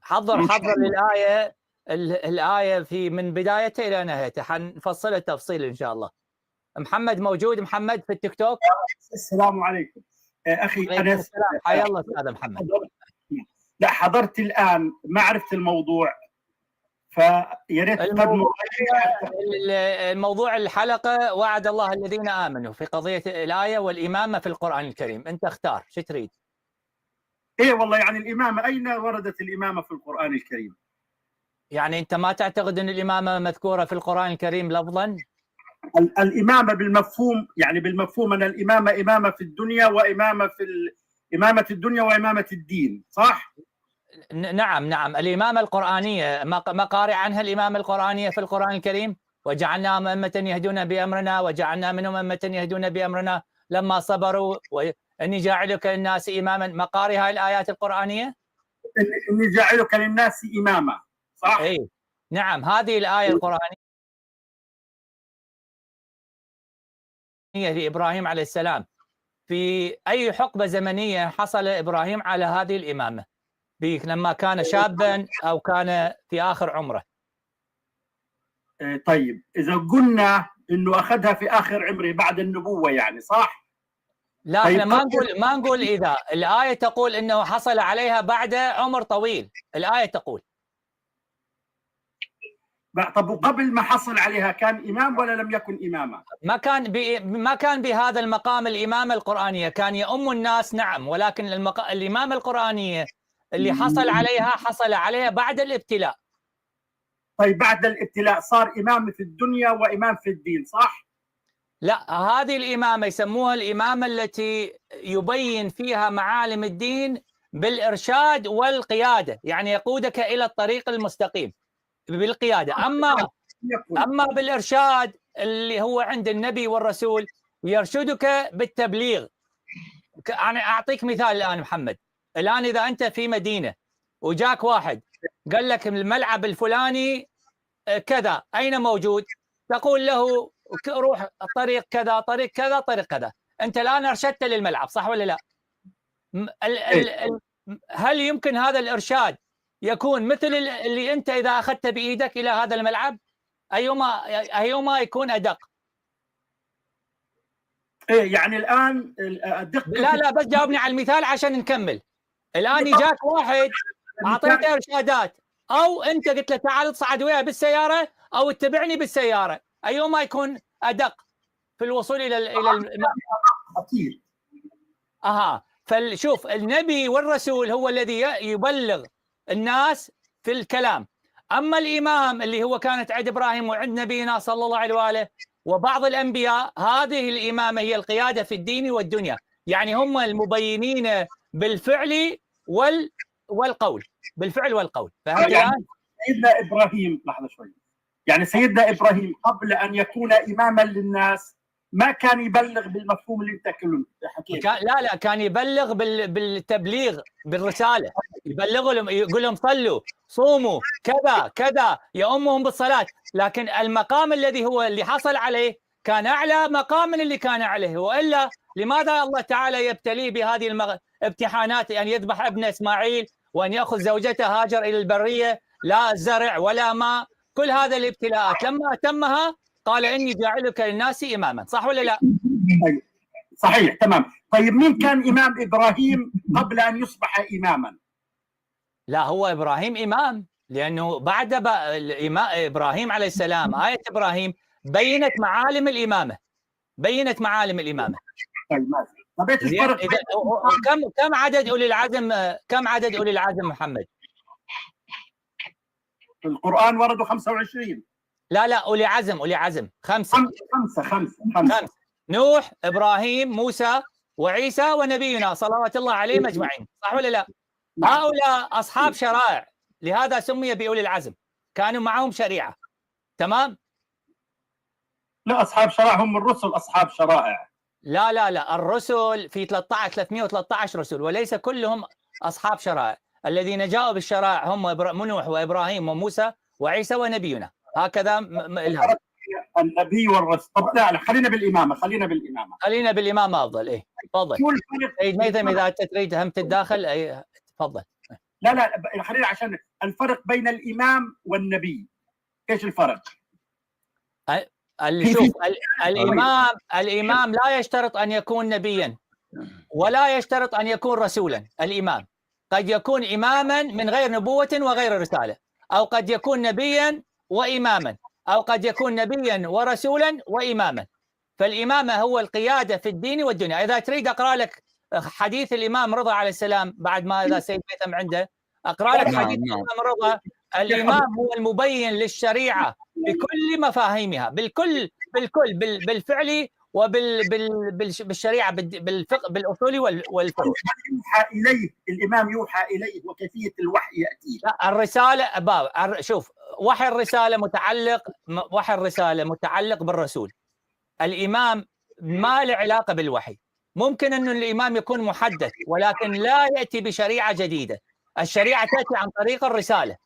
حضر الآية، الآية في من بدايتها إلى نهايتها، حنفصلها تفصيل إن شاء الله. محمد موجود؟ محمد في التيك توك؟ السلام عليكم أخي أنس. حيا الله أستاذ محمد. لا حضرت الآن ما عرفت الموضوع، فيا ريت تقدموا الموضوع الحلقة وعد الله الذين آمنوا في قضية الآية والإمامة في القرآن الكريم. أنت اختار شو تريد. إيه والله يعني الإمامة، أين وردت الإمامة في القرآن الكريم؟ يعني أنت ما تعتقد أن الإمامة مذكورة في القرآن الكريم لفظا؟ الإمامة بالمفهوم، يعني بالمفهوم أن الإمامة إمامة في الدنيا وإمامة في إمامة الدنيا وإمامة الدين، صح؟ نعم الإمامة القرآنية ما قارئ عنها الإمامة القرآنية في القرآن الكريم؟ وجعلناهم أمة يهدون بأمرنا وجعلنا منهم أمة يهدون بأمرنا لما صبروا وإني جاعلك للناس إماما. ما قارئ هاي الآيات القرآنية؟ إني جاعلك للناس إماما، صح؟ إيه نعم، هذه الآية القرآنية لإبراهيم عليه السلام. في أي حقبة زمنية حصل إبراهيم على هذه الإمامة؟ لما كان شابا أو كان في آخر عمره؟ طيب إذا قلنا إنه أخذها في آخر عمره بعد النبوة يعني، صح؟ لا طيب احنا ما نقول إذا. الآية تقول إنه حصل عليها بعد عمر طويل. الآية تقول. طب وقبل ما حصل عليها كان إمام ولا لم يكن إماما؟ ما كان بهذا المقام الإمامة القرآنية، كان يؤم الناس نعم، ولكن الإمامة القرآنية اللي حصل عليها بعد الابتلاء. طيب بعد الابتلاء صار إمام في الدنيا وإمام في الدين، صح؟ لا، هذه الإمامة يسموها الإمامة التي يبين فيها معالم الدين بالإرشاد والقيادة، يعني يقودك إلى الطريق المستقيم بالقيادة. أما بالإرشاد اللي هو عند النبي والرسول يرشدك بالتبليغ. أنا أعطيك مثال الآن محمد. الآن إذا أنت في مدينة وجاك واحد قال لك الملعب الفلاني كذا، أين موجود؟ تقول له روح طريق كذا طريق كذا طريق كذا. أنت الآن أرشدت للملعب، صح ولا لا؟ هل يمكن هذا الإرشاد يكون مثل اللي أنت إذا أخذت بإيدك إلى هذا الملعب؟ أيهما يكون أدق؟ إيه يعني الآن لا بس جاوبني على المثال عشان نكمل. الآن يجاك واحد أعطيته إرشادات، أو أنت قلت له تعال اصعد وياي بالسيارة أو اتبعني بالسيارة، أيهما يكون أدق في الوصول إلى أكيد. فشوف النبي والرسول هو الذي يبلغ الناس في الكلام. أما الإمام اللي هو كانت عند إبراهيم وعند نبينا صلى الله عليه وآله وبعض الأنبياء، هذه الإمامة هي القيادة في الدين والدنيا، يعني هم المبينين بالفعل والقول. بالفعل والقول. فهمت يعني سيدنا إبراهيم، لحظة شوي، يعني سيدنا إبراهيم قبل أن يكون إماما للناس ما كان يبلغ بالمفهوم اللي انت حكيته. لا كان يبلغ بالتبليغ بالرساله، يبلغ لهم، يقول لهم صلوا صوموا كذا كذا، يؤمهم بالصلاه. لكن المقام الذي هو اللي حصل عليه كان اعلى مقام من اللي كان عليه. والا لماذا الله تعالى يبتليه بهذه الامتحانات، ان يذبح ابن اسماعيل وان ياخذ زوجته هاجر الى البريه، لا زرع ولا ماء، كل هذه الابتلاءات لما اتمها قال إني جاعلك للناس إماما، صح ولا لا؟ صحيح تمام. طيب مين كان إمام إبراهيم قبل أن يصبح إماما؟ لا هو إبراهيم إمام، لأنه بعد إبراهيم عليه السلام آية إبراهيم بينت معالم الإمامة. طيب ماشي. كم عدد أولي العزم محمد؟ في القرآن وردوا 25. لا أولي عزم 5. 5. نوح، إبراهيم، موسى وعيسى ونبينا صلوات الله عليهم أجمعين، صح ولا لا؟ هؤلاء أصحاب شرائع، لهذا سمي بأولي العزم، كانوا معهم شريعة. تمام؟ لا أصحاب شرائع هم الرسل أصحاب شرائع. لا الرسل في 313 رسل، وليس كلهم أصحاب شرائع. الذين جاءوا بالشرائع هم نوح وإبراهيم وموسى وعيسى ونبينا، هكذا الهام. النبي والرسول. طب لا خلينا بالإمامة أفضل. إيه تفضل سيد ميثم، إذا أنت تريد هم تتداخل تفضل. لا خلينا عشان الفرق بين الامام والنبي، ايش الفرق؟ شوف، الامام لا يشترط ان يكون نبيا ولا يشترط ان يكون رسولا. الامام قد يكون اماما من غير نبوة وغير رسالة، او قد يكون نبيا واماما، او قد يكون نبيا ورسولا واماما. فالامامة هو القيادة في الدين والدنيا. اذا تريد اقرا لك حديث الامام رضا عليه السلام بعد ما اذا سيد هيثم عنده، اقرا لك حديث الامام رضا. الامام هو المبين للشريعة بكل مفاهيمها، بالفعل وبالشريعة، بالفقه، بالاصول والفروع. يوحى اليه، الامام يوحى اليه وكيفيه الوحي ياتيه. لا، الرساله شوف، وحي الرساله متعلق بالرسول. الامام ما له علاقه بالوحي. ممكن انه الامام يكون محدث ولكن لا ياتي بشريعه جديده. الشريعه تاتي عن طريق الرساله،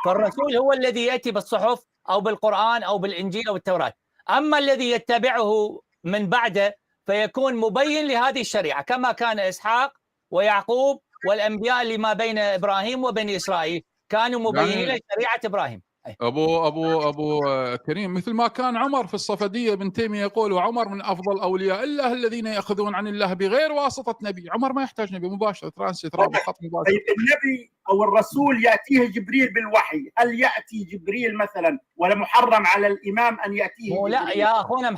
فالرسول هو الذي ياتي بالصحف او بالقران او بالانجيل او التوراه. اما الذي يتبعه من بعده فيكون مبين لهذه الشريعه، كما كان اسحاق ويعقوب والانبياء اللي ما بين ابراهيم وبني اسرائيل كانوا مبينين لشريعه ابراهيم. ابو كريم، مثل ما كان عمر في الصفديه، ابن تيميه يقول وعمر من افضل اولياء الله الذين ياخذون عن الله بغير واسطه نبي. عمر ما يحتاج نبي، مباشره ترانسيت، رابط خط مباشر. النبي او الرسول ياتيه جبريل بالوحي، هل ياتي جبريل مثلا ولا محرم على الامام ان ياتيه؟ لا يا اخونا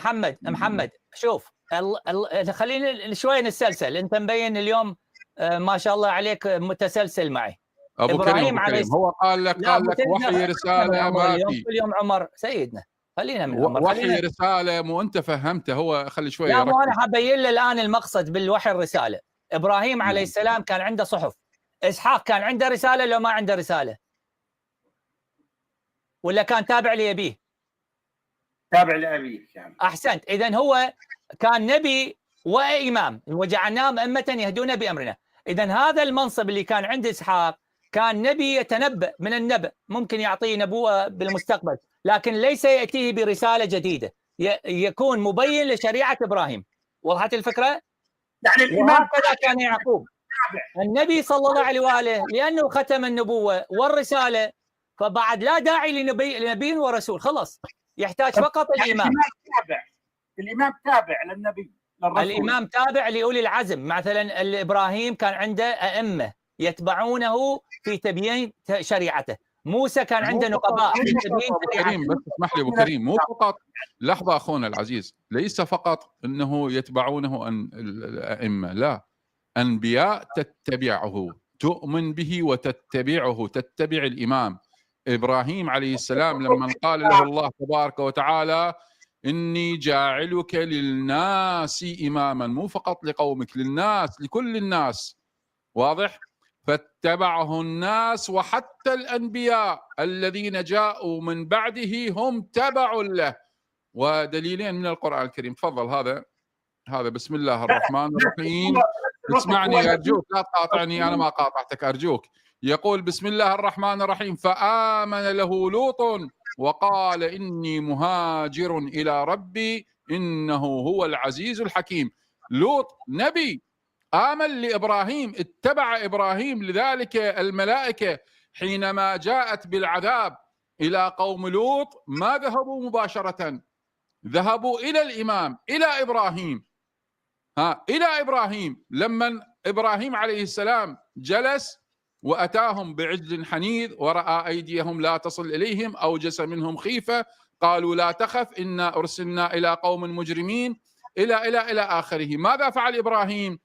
محمد شوف، خلينا شوي نسلسل. انت مبين اليوم ما شاء الله عليك متسلسل معي. ابو كريم هو قال لك وحي رساله ما في كل يوم عمر سيدنا، خلينا من عمر، وحي رساله. مو انت فهمته، هو خلي شويه. لا، مو انا حبين له الان المقصد بالوحي الرساله. ابراهيم عليه السلام كان عنده صحف، اسحاق كان عنده رساله لو ما عنده رساله، ولا كان تابع لابيه؟ تابع لابيه يعني. احسنت. اذا هو كان نبي وامام، وجعلناهم ائمه يهدون بامرنا. اذا هذا المنصب اللي كان عند اسحاق كان نبي يتنبأ من النبأ، ممكن يعطيه نبوة بالمستقبل، لكن ليس يأتيه برسالة جديدة، يكون مبين لشريعة إبراهيم. وضحت الفكرة؟ يعني الإمام وهكذا كان يعقوب النبي صلى الله عليه وآله، لأنه ختم النبوة والرسالة، فبعد لا داعي لنبي ورسول، خلاص يحتاج فقط الإمام. الإمام تابع للنبي للرسول. الإمام تابع لأولي العزم. مثلا إبراهيم كان عنده أئمة يتبعونه في تبيين شريعته. موسى كان عنده نقباء في تبيين شريعته. بس اسمح لي ابو كريم، مو فقط، لحظه اخونا العزيز، ليس فقط انه يتبعونه الائمه، لا، انبياء تتبعه، تؤمن به وتتبعه، تتبع الامام. ابراهيم عليه السلام لما قال له الله تبارك وتعالى إني جاعلك للناس إماما، مو فقط لقومك، للناس، لكل الناس، واضح؟ فاتبعه الناس، وحتى الأنبياء الذين جاءوا من بعده هم تبع له. ودليلين من القرآن الكريم. تفضل. هذا بسم الله الرحمن الرحيم. اسمعني أرجوك، لا تقاطعني، أنا ما قاطعتك أرجوك. يقول بسم الله الرحمن الرحيم: فآمن له لوط وقال إني مهاجر إلى ربي إنه هو العزيز الحكيم. لوط نبي آمن لإبراهيم، اتبع إبراهيم. لذلك الملائكة حينما جاءت بالعذاب إلى قوم لوط ما ذهبوا مباشرة، ذهبوا إلى الإمام، إلى إبراهيم. إلى إبراهيم. لما إبراهيم عليه السلام جلس وأتاهم بعجل حنيذ ورأى أيديهم لا تصل إليهم أوجس منهم خيفة، قالوا لا تخف إنا أرسلنا إلى قوم مجرمين، إلى آخره. ماذا فعل إبراهيم؟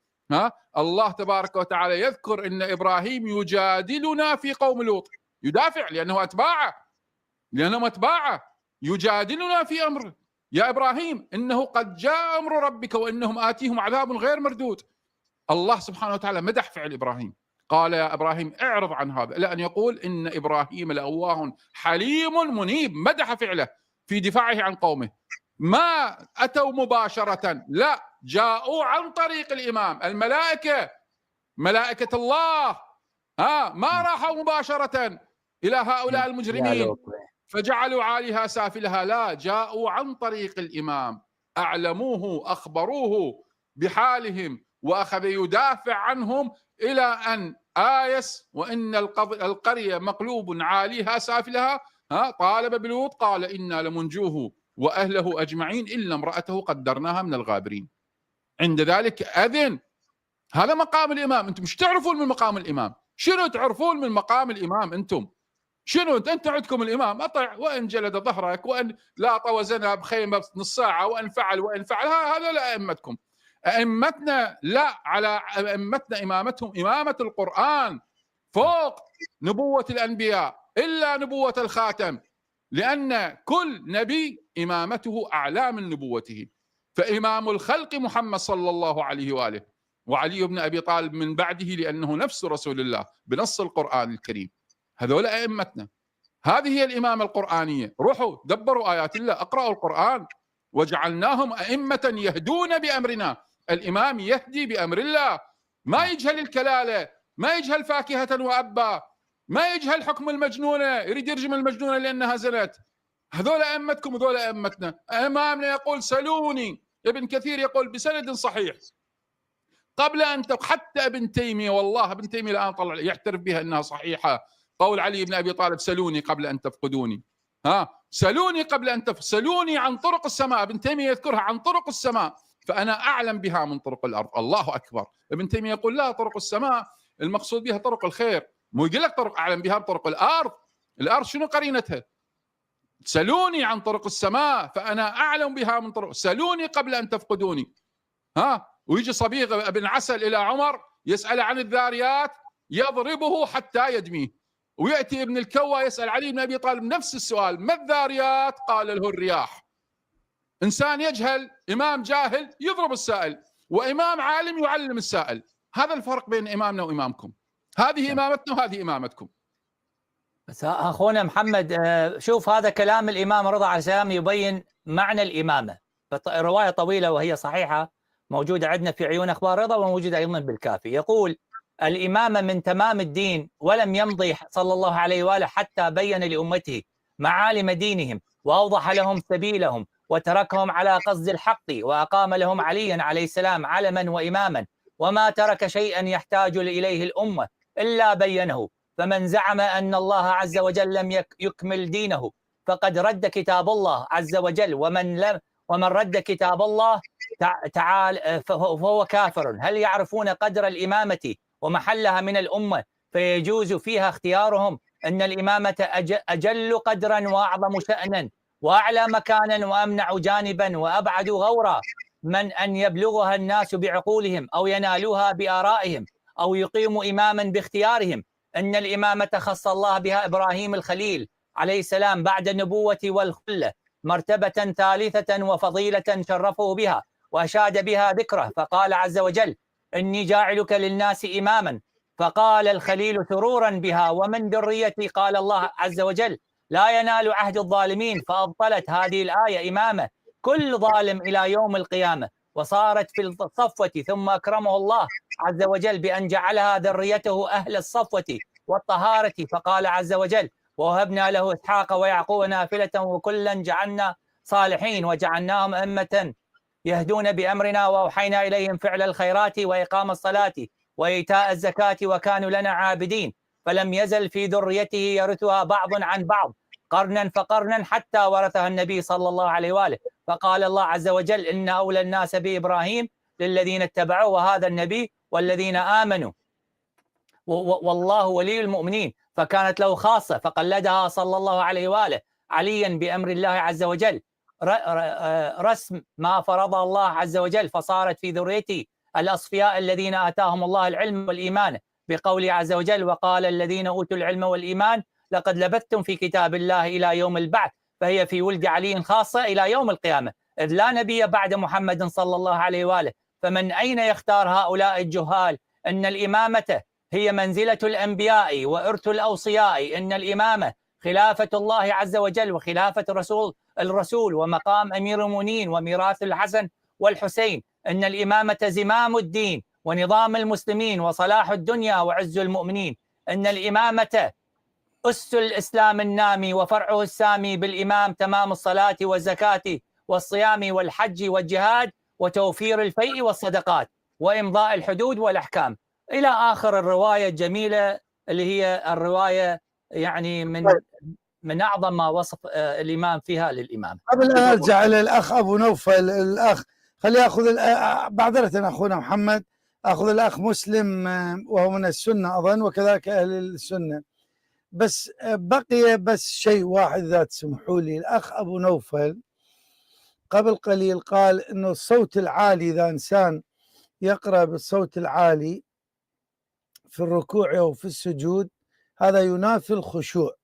الله تبارك وتعالى يذكر إن إبراهيم يجادلنا في قوم لوط، يدافع لأنهم أتباعه، يجادلنا في أمر. يا إبراهيم إنه قد جاء أمر ربك وإنهم آتيهم عذاب غير مردود. الله سبحانه وتعالى مدح فعل إبراهيم، قال يا إبراهيم اعرض عن هذا، إلى أن يقول إن إبراهيم لأواه حليم منيب. مدح فعله في دفاعه عن قومه. ما أتوا مباشرة، لا، جاءوا عن طريق الإمام. الملائكة، ملائكة الله ما راحوا مباشرة إلى هؤلاء المجرمين فجعلوا عاليها سافلها، لا، جاءوا عن طريق الإمام، أعلموه، أخبروه بحالهم، وأخذ يدافع عنهم إلى أن آيس وإن القرية مقلوب عاليها سافلها طالب بلوط قال إنا لمنجوه وأهله أجمعين إلا امرأته قدرناها من الغابرين. عند ذلك أذن. هذا مقام الإمام. أنتم مش تعرفون من مقام الإمام؟ شنو تعرفون من مقام الإمام أنتم؟ شنو أنت عندكم الإمام أطع وإن جلد ظهرك وإن لاط وزنها بخيمة نص ساعة وإن فعل هذا لا أئمتكم. أئمتنا لا، على أئمتنا إمامتهم إمامة القرآن فوق نبوة الأنبياء إلا نبوة الخاتم، لأن كل نبي إمامته أعلى من نبوته. فإمام الخلق محمد صلى الله عليه وآله، وعلي بن أبي طالب من بعده لأنه نفس رسول الله بنص القرآن الكريم. هذول أئمتنا، هذه هي الإمامة القرآنية. روحوا دبروا آيات الله، اقرأوا القرآن. وجعلناهم أئمة يهدون بأمرنا. الإمام يهدي بأمر الله، ما يجهل الكلالة، ما يجهل فاكهة وأبا، ما يجهل حكم المجنونة يريد يرجم المجنونة لأنها زنت. هذول أئمتكم وذول أئمتنا. إمامنا يقول سلوني، ابن كثير يقول بسند صحيح قبل أن حتى ابن تيمية، والله ابن تيمية الآن طلع يعترف بها أنها صحيحة، قول علي بن أبي طالب سلوني قبل أن تفقدوني. سلوني قبل أن سلوني عن طرق السماء. ابن تيمية يذكرها عن طرق السماء، فأنا أعلم بها من طرق الأرض. الله أكبر. ابن تيمية يقول لا، طرق السماء المقصود بها طرق الخير، مو يقول لك طرق أعلم بها بطرق الأرض. الأرض شنو قرينتها؟ سلوني عن طرق السماء فأنا أعلم بها من طرق، سلوني قبل أن تفقدوني. ويجي صبيغ ابن عسل إلى عمر يسأل عن الذاريات يضربه حتى يدميه، ويأتي ابن الكوى يسأل علي بن أبي طالب نفس السؤال، ما الذاريات؟ قال له الرياح. إنسان يجهل، إمام جاهل يضرب السائل، وإمام عالم يعلم السائل. هذا الفرق بين إمامنا وإمامكم. هذه إمامتنا وهذه إمامتكم. بس أخونا محمد، شوف هذا كلام الإمام رضا عليه السلام يبين معنى الإمامة. رواية طويلة وهي صحيحة موجودة عندنا في عيون أخبار رضا وموجودة أيضا بالكافي. يقول الإمامة من تمام الدين، ولم يمضي صلى الله عليه وآله حتى بين لأمته معالم دينهم وأوضح لهم سبيلهم وتركهم على قصد الحق، وأقام لهم عليا عليه السلام علما وإماما، وما ترك شيئا يحتاج إليه الأمة إلا بينه. فمن زعم أن الله عز وجل لم يكمل دينه فقد رد كتاب الله عز وجل، ومن رد كتاب الله تعالى فهو كافر. هل يعرفون قدر الإمامة ومحلها من الأمة فيجوز فيها اختيارهم؟ أن الإمامة أجل قدرا وأعظم شأنا وأعلى مكانا وأمنع جانبا وأبعد غورا من أن يبلغها الناس بعقولهم أو ينالوها بآرائهم أو يقيموا إماما باختيارهم. أن الإمامة خص الله بها إبراهيم الخليل عليه السلام بعد النبوة والخلة مرتبة ثالثة وفضيلة شرفه بها وأشاد بها ذكره، فقال عز وجل إني جاعلك للناس إماما، فقال الخليل سرورا بها ومن ذريتي قال الله عز وجل لا ينال عهد الظالمين، فأبطلت هذه الآية إمامة كل ظالم إلى يوم القيامة، وصارت في الصفوة. ثم أكرمه الله عز وجل بأن جعلها ذريته أهل الصفوة والطهارة، فقال عز وجل ووهبنا له إسحاق ويعقوب نافلة وكلا جعلنا صالحين وجعلناهم أمة يهدون بأمرنا وأوحينا إليهم فعل الخيرات وإقام الصلاة وإيتاء الزكاة وكانوا لنا عابدين. فلم يزل في ذريته يرثها بعض عن بعض قرنا فقرنا حتى ورثها النبي صلى الله عليه وآله. فقال الله عز وجل إن أولى الناس بإبراهيم للذين اتبعوه وهذا النبي والذين آمنوا والله ولي المؤمنين. فكانت له خاصة فقلدها صلى الله عليه وآله عليا بأمر الله عز وجل رسم ما فرض الله عز وجل، فصارت في ذريتي الأصفياء الذين آتاهم الله العلم والإيمان، بقوله عز وجل وقال الذين أوتوا العلم والإيمان لقد لبثتم في كتاب الله إلى يوم البعث، فهي في ولد علي خاصة إلى يوم القيامة، إذ لا نبي بعد محمد صلى الله عليه وآله. فمن أين يختار هؤلاء الجهال أن الإمامة هي منزلة الأنبياء وإرث الأوصياء؟ إن الإمامة خلافة الله عز وجل وخلافة الرسول ومقام أمير المؤمنين وميراث الحسن والحسين. إن الإمامة زمام الدين ونظام المسلمين وصلاح الدنيا وعز المؤمنين. إن الإمامة أس الإسلام النامي وفرعه السامي، بالإمام تمام الصلاة والزكاة والصيام والحج والجهاد وتوفير الفيء والصدقات وإمضاء الحدود والأحكام. إلى آخر الرواية الجميلة اللي هي الرواية يعني من أعظم ما وصف الإمام فيها للإمام. قبل أن أرجع إلى الأخ أبو نوفل، الأخ خلي يأخذ بعذرة أخونا محمد، أخذ الأخ مسلم وهو من السنة أظن، وكذلك أهل السنة. بس بقي بس شيء واحد إذا تسمحوا لي. الأخ أبو نوفل قبل قليل قال إنه الصوت العالي، إذا إنسان يقرأ بالصوت العالي في الركوع أو في السجود هذا ينافي الخشوع،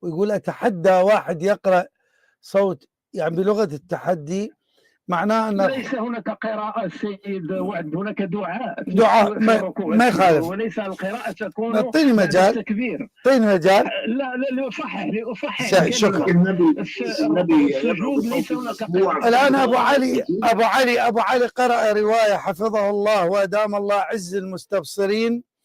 ويقول أتحدى واحد يقرأ صوت يعني بلغة التحدي، معناه أن ليس هناك قراءة سيد وعد، هناك دعاء ما يخالف، وليس القراءة تكون اعطيني مجال، التكبير. اعطيني مجال. لا لأصحح شكرا. السجود ليس هناك قراءة. الآن أبو علي قرأ رواية حفظه الله وأدام الله عز المستبصرين